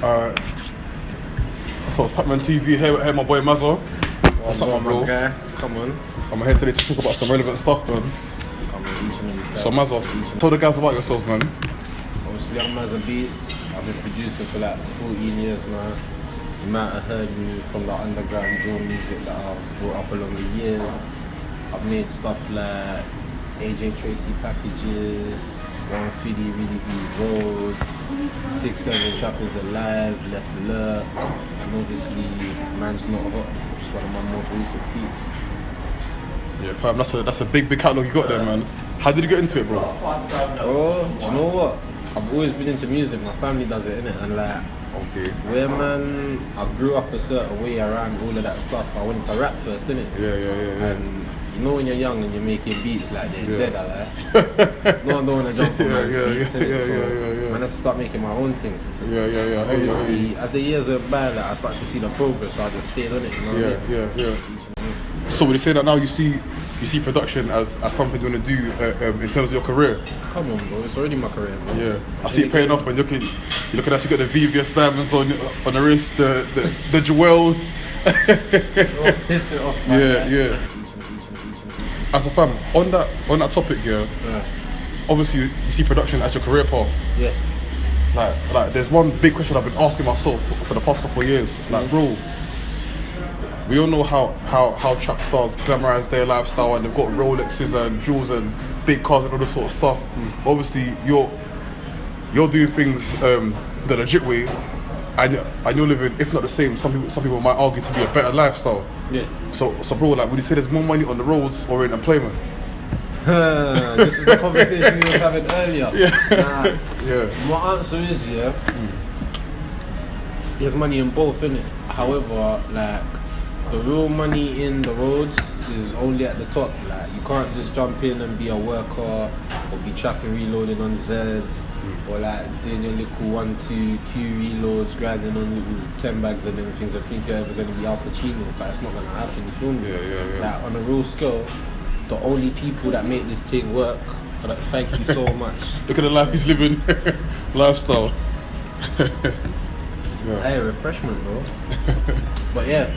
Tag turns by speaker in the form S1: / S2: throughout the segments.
S1: Alright. So it's Pac-Man TV here, my boy Mazza. What's up, my bro?
S2: Guy? Come on.
S1: I'm here today to talk about some relevant stuff, man.
S2: Come on,
S1: So Mazza, tell the guys about yourself, man.
S2: Obviously, I'm Mazza Beats. I've been producing for like 14 years now. You might have heard me from the underground drill music that I've brought up along the years. I've made stuff like AJ Tracy Packages, 150 Really Be Road, 6-7 Trappers Alive, Less Alert, and obviously Man's Not Hot, which is one of my most recent feats.
S1: Yeah, fam, that's a big catalogue you got there, man. How did you get into it, bro?
S2: Bro, do you know what? I've always been into music. My family does it, innit? And like,
S1: Okay.
S2: where man, I grew up a certain way around all of that stuff. I wanted to rap first, innit?
S1: Yeah.
S2: And you know when you're young and you're making beats like they're dead, I like. No one don't want to jump on man's beats, innit? So man, I had to start making my own things.
S1: Yeah.
S2: Obviously, as the years went by, like, I started to see the progress, so I just stayed on it, you know what I mean?
S1: Yeah. So would you say that now you see production as something you want to do in terms of your career?
S2: Come on, bro, it's already my career, bro.
S1: Yeah, I see it paying off when you're looking at you got the VVS diamonds on the wrist, the jewels.
S2: Piss it off, man.
S1: Yeah. As a fam, on that topic, yeah. Obviously you see production as your career path.
S2: Yeah.
S1: Like there's one big question I've been asking myself for the past couple of years. Like, bro, we all know how trap stars glamorize their lifestyle and they've got Rolexes and jewels and big cars and all this sort of stuff. Obviously, you're doing things the legit way, and you're living, if not the same, some people might argue to be a better lifestyle.
S2: Yeah.
S1: So bro, like, would you say there's more money on the roads or in employment?
S2: This is the conversation we were having earlier.
S1: Yeah.
S2: My answer is there's money in both, innit? However, like, the real money in the roads is only at the top. Like, you can't just jump in and be a worker or be trapping, reloading on Zs, or like doing your little 1-2 Q reloads, grinding on little 10 bags and everything. I think you're ever gonna be Al Pacino, but it's not gonna happen. You feel me?
S1: Yeah.
S2: Like, on a real scale, the only people that make this thing work. But thank you so much.
S1: Look at the life he's living, lifestyle.
S2: Hey, refreshment, bro. But yeah,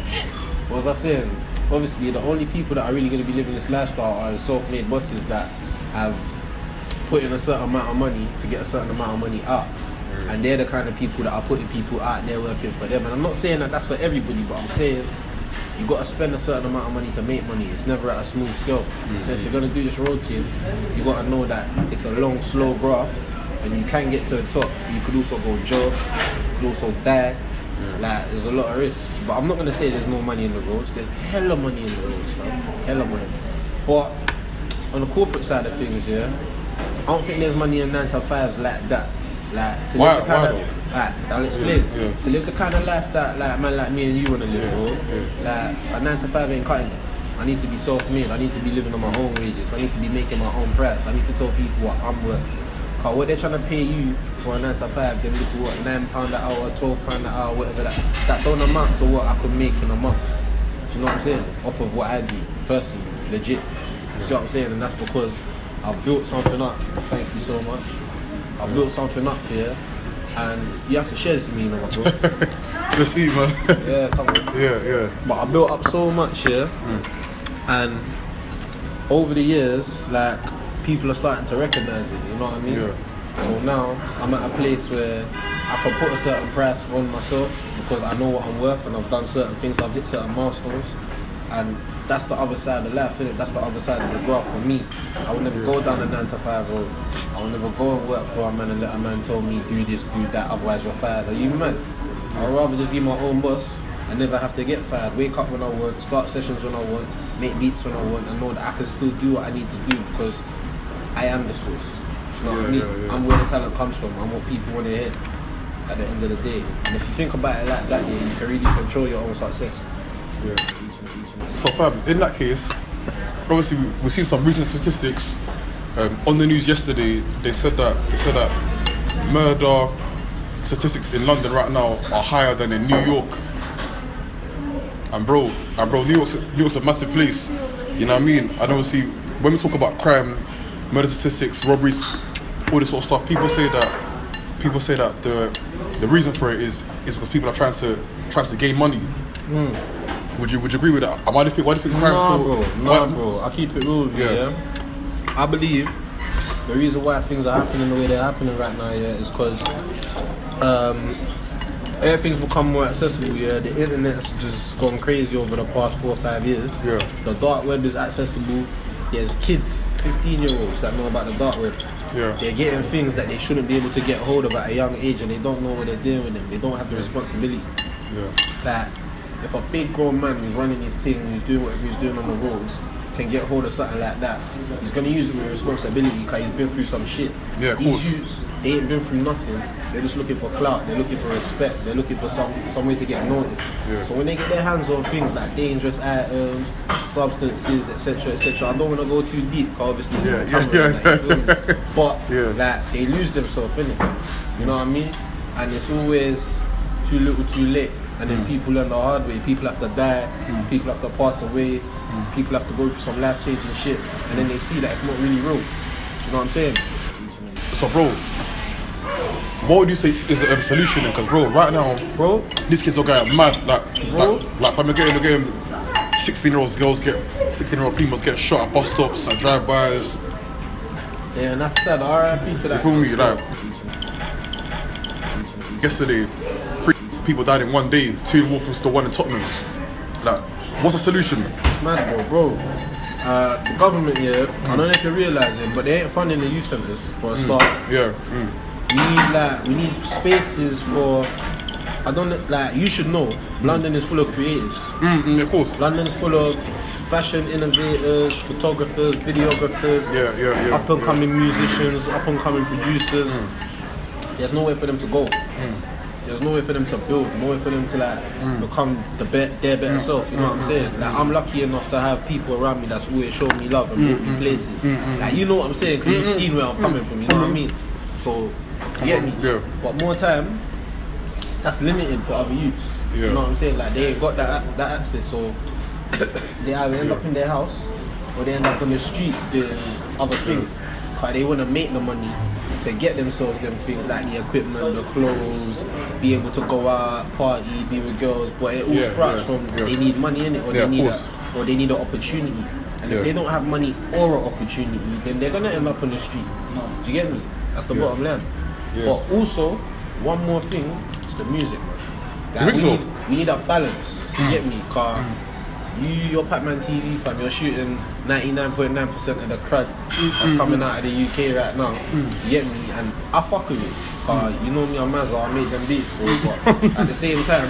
S2: what was I saying? Obviously, the only people that are really going to be living this lifestyle are self-made bosses that have put in a certain amount of money to get a certain amount of money out. And they're the kind of people that are putting people out there working for them. And I'm not saying that that's for everybody, but I'm saying you got to spend a certain amount of money to make money. It's never at a small scale. So if you're going to do this road thing, you got to know that it's a long, slow graft, and you can get to the top. You could also go job, you could also die. Like, there's a lot of risks. But I'm not going to say there's no money in the roads. There's hella money in the roads, man. Hella money. But on the corporate side of things, I don't think there's money in 9-to-5s like that. Like, to live the kind of, I'll explain. To live the kind of life that like a man like me and you want to live, bro. Like, a 9-to-5 ain't cutting it. I need to be self-made. I need to be living on my own wages. I need to be making my own price. I need to tell people what I'm worth. Cause what they're trying to pay you for a 9-to-5, them little what, £9 an hour, £12 an hour, whatever that don't amount to what I could make in a month. Do you know what I'm saying? Off of what I do, personally, legit. You see what I'm saying? And that's because I've built something up. Thank you so much. I've built something up here, and you have to share this with me, you know, bro.
S1: Let's eat, man.
S2: Yeah, come on.
S1: Yeah.
S2: But I built up so much here, and over the years, like, people are starting to recognize it, you know what I mean?
S1: Yeah.
S2: So now I'm at a place where I can put a certain price on myself because I know what I'm worth and I've done certain things, I've hit certain milestones, and that's the other side of life, innit? That's the other side of the graph for me. I would never go down a 9-to-5 road. I would never go and work for a man and let a man tell me do this, do that, otherwise you're fired. Are you mad? I'd rather just be my own boss and never have to get fired. Wake up when I want, start sessions when I want, make beats when I want, and know that I can still do what I need to do because I am the source. You know what I mean? I'm where the talent comes from. I'm what people want to hear at the end of the day. And if you think about it like that, you can really control your own success.
S1: Yeah. So fam, in that case, obviously we've seen some recent statistics. On the news yesterday, they said that murder statistics in London right now are higher than in New York. And bro, New York's a massive place. You know what I mean? And obviously, when we talk about crime, murder statistics, robberies, all this sort of stuff, people say that the the reason for it is because people are trying to gain money. Would you agree with that? Why do you think crime
S2: bro. I keep it real with you, yeah. I believe the reason why things are happening the way they're happening right now, yeah, is because everything's become more accessible, yeah. The internet's just gone crazy over the past 4 or 5 years.
S1: Yeah.
S2: The dark web is accessible. There's kids, 15-year-olds that know about the dark web.
S1: Yeah.
S2: They're getting things that they shouldn't be able to get hold of at a young age, and they don't know what they're doing with them. They don't have the responsibility.
S1: Yeah.
S2: That if a big grown man who's running his thing, who's doing whatever he's doing on the roads, can get hold of something like that, he's gonna use it with responsibility because he's been through some shit.
S1: Yeah, of course.
S2: These youths, they ain't been through nothing. They're just looking for clout. They're looking for respect. They're looking for some way to get noticed.
S1: Yeah.
S2: So when they get their hands on things like dangerous items, substances, etc., etc., I don't want to go too deep because obviously it's on camera, like, you feel me? But like they lose themselves in it. You know what I mean? And it's always too little, too late. And then people learn the hard way. People have to die. People have to pass away. People have to go through some life-changing shit. And then they see that it's not really real. Do you know what I'm saying?
S1: So, bro, what would you say is the solution then? Because, bro, right now, these kids are going mad. Like when we're getting 16-year-old females get shot at bus stops, at drive-bys.
S2: Yeah, and that's sad. R.I.P. to that.
S1: You feel me? Like, yesterday, 3 people died in one day, 2 in Walthamstow, 1 in Tottenham. Like, what's the solution?
S2: Mad, bro. The government, I don't know if you're realising, but they ain't funding the youth centres for a start.
S1: Yeah.
S2: We need spaces for. I don't know, like, you should know. London is full of creatives.
S1: Of course.
S2: London is full of fashion innovators, photographers, videographers, up and coming musicians, up and coming producers. There's nowhere for them to go. There's no way for them to build, no way for them to like become their better self, you know what I'm saying? Like, I'm lucky enough to have people around me that's always showing me love and brought me places. Like, you know what I'm saying? Because you've seen where I'm coming from, you know what I mean? So, you get me?
S1: Yeah.
S2: But more time, that's limited for other youths. You know what I'm saying? Like, they ain't got that access, so they either end up in their house or they end up on the street doing other things. Because they want to make the money to get themselves them things like the equipment, the clothes, be able to go out, party, be with girls, but it all sprouts from they need money in it, or they need an opportunity. And if they don't have money or an opportunity, then they're gonna end up on the street. Do you get me? That's the bottom line. But also, one more thing, is the music, man. Like, we need a balance. You get me? Cause your Pac-Man TV fam, you're shooting 99.9% of the crud that's coming out of the UK right now. You get me? And I fuck with it. Cause you know me, I'm Mazza, I make them beats, bro. But at the same time,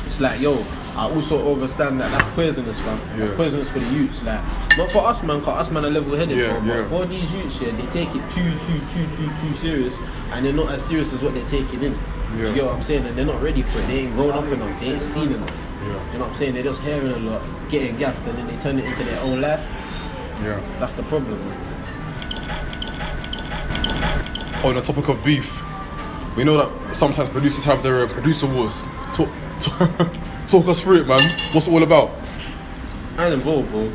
S2: it's like, yo, I also understand that that's poisonous, fam. That's poisonous for the youths. Like, not for us, man, cause us, man, are level-headed, bro. But for these youths, they take it too serious, and they're not as serious as what they're taking in. You get what I'm saying? And they're not ready for it. They ain't grown up enough. They ain't seen enough. You know what I'm saying? They're just hearing a lot, getting gassed, and then they turn it into their own life. That's the problem, man.
S1: On the topic of beef, we know that sometimes producers have their producer wars. Talk us through it, man. What's it all about?
S2: I ain't involved, bro.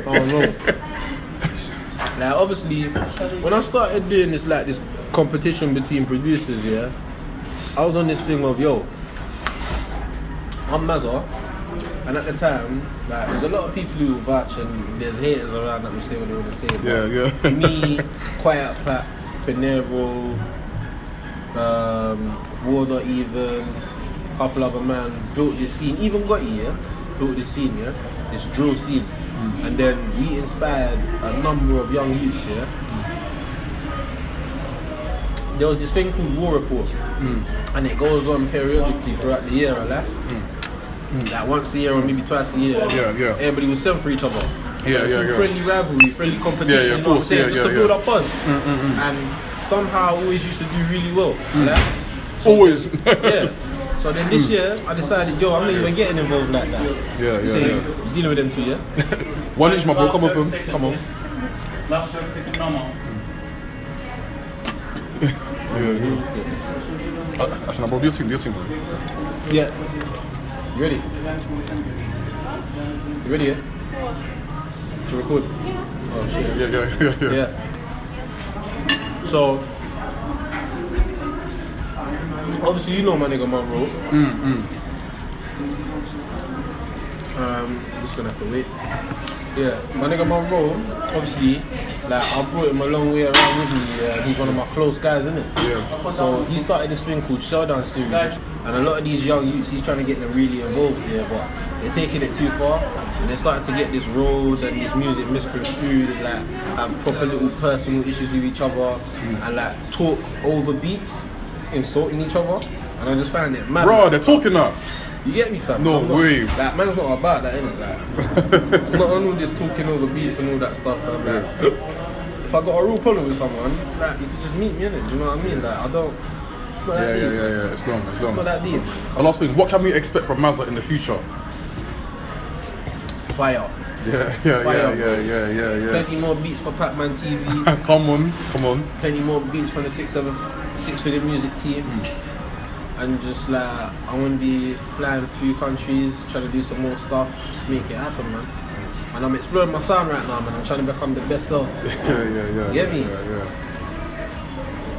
S2: Oh no. Like, obviously, when I started doing this, like, this competition between producers, I was on this thing of, yo, I'm Mazza, and at the time, like, there's a lot of people who vouch, and there's haters around that will say what they want to say. But me, Quiet Pat, Pinero, Warder even, a couple other man built this scene, even Gotti, built this scene, this drill scene. And then we inspired a number of young youths, There was this thing called War Report, and it goes on periodically throughout the year, like once a year or maybe twice a year. Everybody was sent for each other. Friendly rivalry, friendly competition, you know what I'm saying? Just to build up buzz. And somehow I always used to do really well.
S1: Always.
S2: So then this year, I decided, yo, I'm not even getting involved like that. You dealing with them too,
S1: One inch, my bro, come up with him.
S2: Come on.
S1: Actually, bro, do your team, man.
S2: Yeah. You ready? You ready, to record? Oh, shit.
S1: Yeah.
S2: So, Obviously, you know my nigga Monroe. I'm just gonna have to wait. Yeah, my nigga Monroe, obviously, like I brought him a long way around with me. He's one of my close guys, isn't it?
S1: Yeah.
S2: So he started this thing called Showdown Series, and a lot of these young youths, he's trying to get them really involved here, but they're taking it too far, and they're starting to get this road and this music misconstrued, and like have proper little personal issues with each other, and like talk over beats, insulting each other, and I just find it mad.
S1: Bro, they're talking now.
S2: You get me, fam?
S1: No way.
S2: Like, man's not about that, innit? Like, not on all this talking over beats and all that stuff, fam. Like, if I got a real problem with someone, like, you can just meet me, innit? Do you know what I mean? Like, I don't. It's not that deep.
S1: Yeah. It's long.
S2: It's not that deep.
S1: The last thing, what can we expect from Mazza in the future?
S2: Fire.
S1: Yeah.
S2: Plenty more beats for Pac-Man TV.
S1: Come on.
S2: Plenty more beats from the 6 Figure music team. And just like, I want to be flying a few countries, trying to do some more stuff, just make it happen, man. And I'm exploring my sound right now, man. I'm trying to become the best self.
S1: Yeah.
S2: Get me?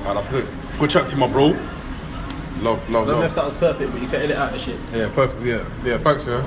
S1: Alright, that's it. Good chat to you, my bro. Love.
S2: I don't know if that was perfect, but you can edit out the shit.
S1: Yeah, perfect. Yeah, thanks, yeah.